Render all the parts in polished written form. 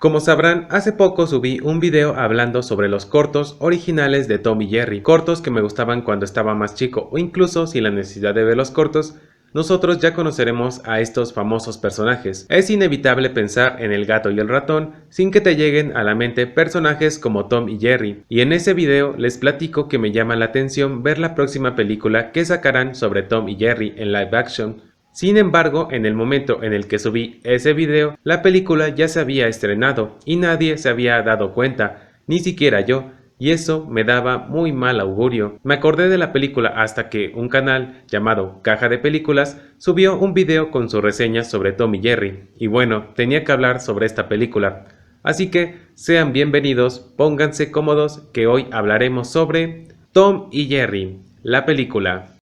Como sabrán, hace poco subí un video hablando sobre los cortos originales de Tom y Jerry, cortos que me gustaban cuando estaba más chico o incluso sin la necesidad de ver los cortos, nosotros ya conoceremos a estos famosos personajes. Es inevitable pensar en el gato y el ratón sin que te lleguen a la mente personajes como Tom y Jerry, y en ese video les platico que me llama la atención ver la próxima película que sacarán sobre Tom y Jerry en live action. Sin embargo, en el momento en el que subí ese video, la película ya se había estrenado y nadie se había dado cuenta, ni siquiera yo, y eso me daba muy mal augurio. Me acordé de la película hasta que un canal llamado Caja de Películas subió un video con su reseña sobre Tom y Jerry, y bueno, tenía que hablar sobre esta película. Así que sean bienvenidos, pónganse cómodos que hoy hablaremos sobre Tom y Jerry, la película.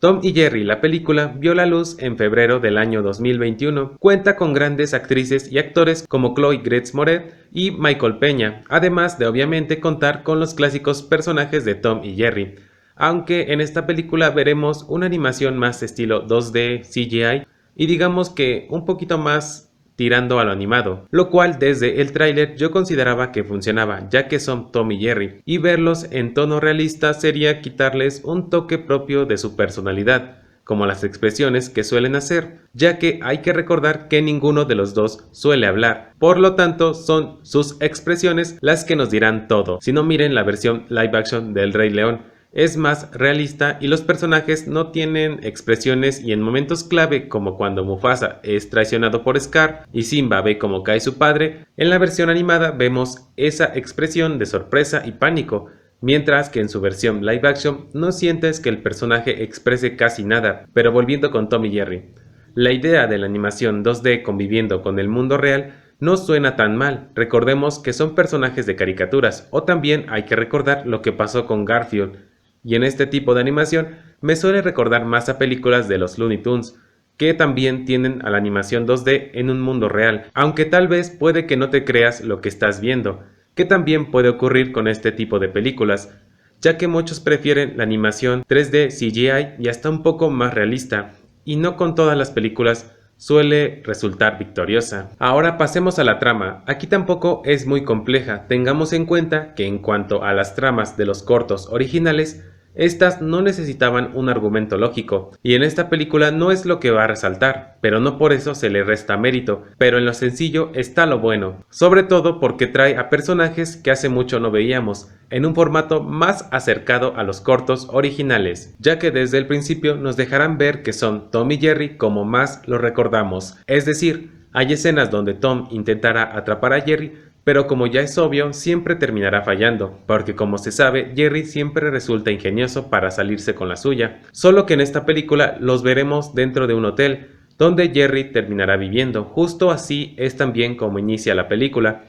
Tom y Jerry, la película, vio la luz en febrero del año 2021. Cuenta con grandes actrices y actores como Chloe Grace Moretz y Michael Peña, además de obviamente contar con los clásicos personajes de Tom y Jerry. Aunque en esta película veremos una animación más estilo 2D, CGI y digamos que un poquito más tirando a lo animado, lo cual desde el tráiler yo consideraba que funcionaba, ya que son Tom y Jerry, y verlos en tono realista sería quitarles un toque propio de su personalidad, como las expresiones que suelen hacer, ya que hay que recordar que ninguno de los dos suele hablar, por lo tanto son sus expresiones las que nos dirán todo. Si no, miren la versión live action del Rey León, es más realista y los personajes no tienen expresiones, y en momentos clave como cuando Mufasa es traicionado por Scar y Simba ve cómo cae su padre, en la versión animada vemos esa expresión de sorpresa y pánico, mientras que en su versión live action no sientes que el personaje exprese casi nada. Pero volviendo con Tom y Jerry, la idea de la animación 2D conviviendo con el mundo real no suena tan mal. Recordemos que son personajes de caricaturas, o también hay que recordar lo que pasó con Garfield. Y en este tipo de animación me suele recordar más a películas de los Looney Tunes, que también tienen a la animación 2D en un mundo real, aunque tal vez puede que no te creas lo que estás viendo, que también puede ocurrir con este tipo de películas, ya que muchos prefieren la animación 3D CGI y hasta un poco más realista, y no con todas las películas suele resultar victoriosa. Ahora pasemos a la trama. Aquí tampoco es muy compleja, tengamos en cuenta que en cuanto a las tramas de los cortos originales, estas no necesitaban un argumento lógico, y en esta película no es lo que va a resaltar, pero no por eso se le resta mérito, pero en lo sencillo está lo bueno, sobre todo porque trae a personajes que hace mucho no veíamos, en un formato más acercado a los cortos originales, ya que desde el principio nos dejarán ver que son Tom y Jerry como más lo recordamos, es decir, hay escenas donde Tom intentará atrapar a Jerry, pero como ya es obvio, siempre terminará fallando, porque como se sabe, Jerry siempre resulta ingenioso para salirse con la suya, solo que en esta película los veremos dentro de un hotel, donde Jerry terminará viviendo. Justo así es también como inicia la película,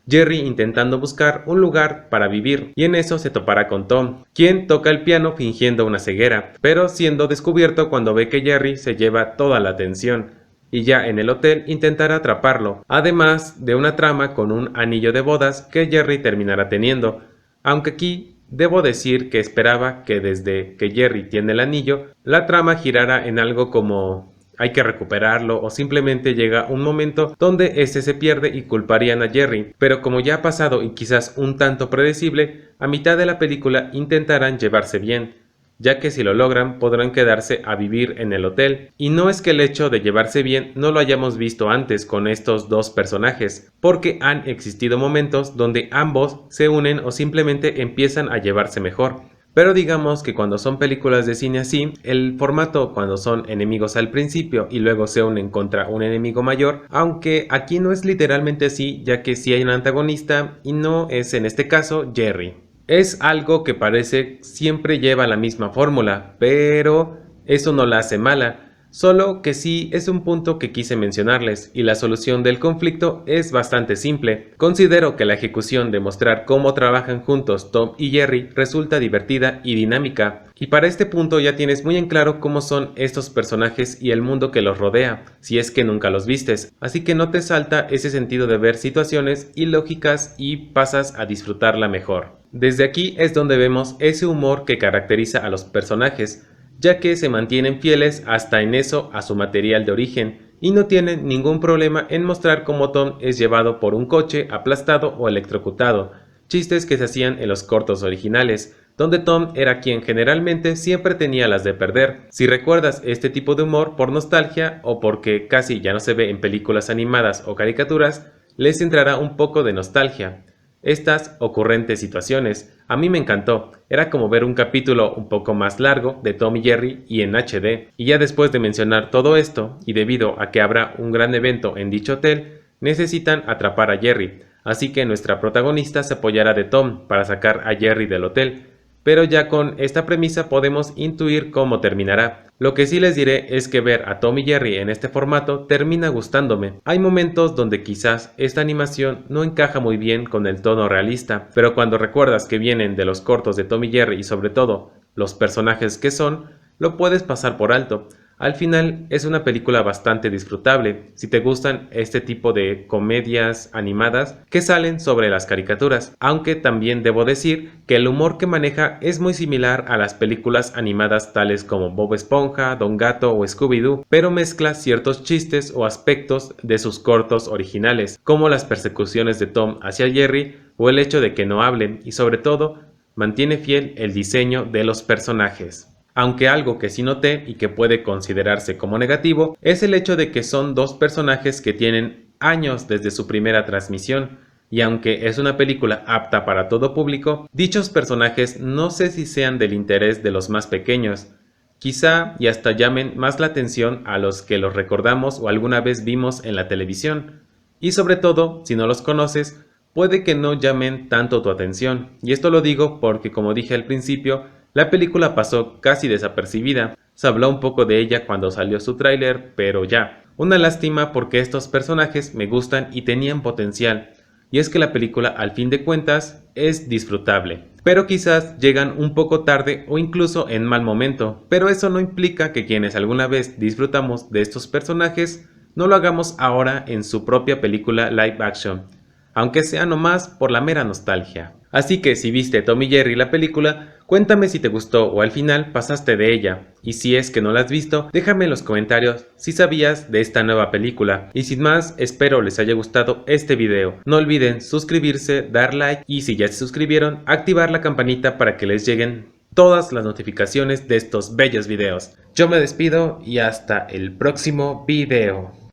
Jerry intentando buscar un lugar para vivir, y en eso se topará con Tom, quien toca el piano fingiendo una ceguera, pero siendo descubierto cuando ve que Jerry se lleva toda la atención, y ya en el hotel intentará atraparlo, además de una trama con un anillo de bodas que Jerry terminará teniendo, aunque aquí debo decir que esperaba que desde que Jerry tiene el anillo, la trama girara en algo como hay que recuperarlo, o simplemente llega un momento donde este se pierde y culparían a Jerry, pero como ya ha pasado y quizás un tanto predecible, a mitad de la película intentarán llevarse bien, ya que si lo logran podrán quedarse a vivir en el hotel, y no es que el hecho de llevarse bien no lo hayamos visto antes con estos dos personajes, porque han existido momentos donde ambos se unen o simplemente empiezan a llevarse mejor. Pero digamos que cuando son películas de cine así, el formato cuando son enemigos al principio y luego se unen contra un enemigo mayor, aunque aquí no es literalmente así, ya que sí hay un antagonista y no es en este caso Jerry. Es algo que parece siempre lleva la misma fórmula, pero eso no la hace mala, solo que sí es un punto que quise mencionarles, y la solución del conflicto es bastante simple. Considero que la ejecución de mostrar cómo trabajan juntos Tom y Jerry resulta divertida y dinámica, y para este punto ya tienes muy en claro cómo son estos personajes y el mundo que los rodea, si es que nunca los vistes, así que no te salta ese sentido de ver situaciones ilógicas y pasas a disfrutarla mejor. Desde aquí es donde vemos ese humor que caracteriza a los personajes, ya que se mantienen fieles hasta en eso a su material de origen, y no tienen ningún problema en mostrar cómo Tom es llevado por un coche aplastado o electrocutado, chistes que se hacían en los cortos originales, donde Tom era quien generalmente siempre tenía las de perder. Si recuerdas este tipo de humor por nostalgia o porque casi ya no se ve en películas animadas o caricaturas, les entrará un poco de nostalgia. Estas ocurrentes situaciones a mí me encantó, era como ver un capítulo un poco más largo de Tom y Jerry y en HD. Y ya después de mencionar todo esto, y debido a que habrá un gran evento en dicho hotel, necesitan atrapar a Jerry, así que nuestra protagonista se apoyará de Tom para sacar a Jerry del hotel. Pero ya con esta premisa podemos intuir cómo terminará. Lo que sí les diré es que ver a Tom y Jerry en este formato termina gustándome. Hay momentos donde quizás esta animación no encaja muy bien con el tono realista, pero cuando recuerdas que vienen de los cortos de Tom y Jerry y sobre todo los personajes que son, lo puedes pasar por alto. Al final es una película bastante disfrutable si te gustan este tipo de comedias animadas que salen sobre las caricaturas, aunque también debo decir que el humor que maneja es muy similar a las películas animadas tales como Bob Esponja, Don Gato o Scooby-Doo, pero mezcla ciertos chistes o aspectos de sus cortos originales, como las persecuciones de Tom hacia Jerry o el hecho de que no hablen, y sobre todo mantiene fiel el diseño de los personajes. Aunque algo que sí noté y que puede considerarse como negativo es el hecho de que son dos personajes que tienen años desde su primera transmisión, y aunque es una película apta para todo público, dichos personajes no sé si sean del interés de los más pequeños. Quizá y hasta llamen más la atención a los que los recordamos o alguna vez vimos en la televisión. Y sobre todo, si no los conoces, puede que no llamen tanto tu atención. Y esto lo digo porque, como dije al principio, la película pasó casi desapercibida. Se habló un poco de ella cuando salió su tráiler, pero ya. Una lástima porque estos personajes me gustan y tenían potencial. Y es que la película, al fin de cuentas, es disfrutable. Pero quizás llegan un poco tarde o incluso en mal momento. Pero eso no implica que quienes alguna vez disfrutamos de estos personajes no lo hagamos ahora en su propia película live action, aunque sea nomás por la mera nostalgia. Así que si viste Tom y Jerry la película, cuéntame si te gustó o al final pasaste de ella, y si es que no la has visto, déjame en los comentarios si sabías de esta nueva película. Y sin más, espero les haya gustado este video. No olviden suscribirse, dar like y si ya se suscribieron, activar la campanita para que les lleguen todas las notificaciones de estos bellos videos. Yo me despido y hasta el próximo video.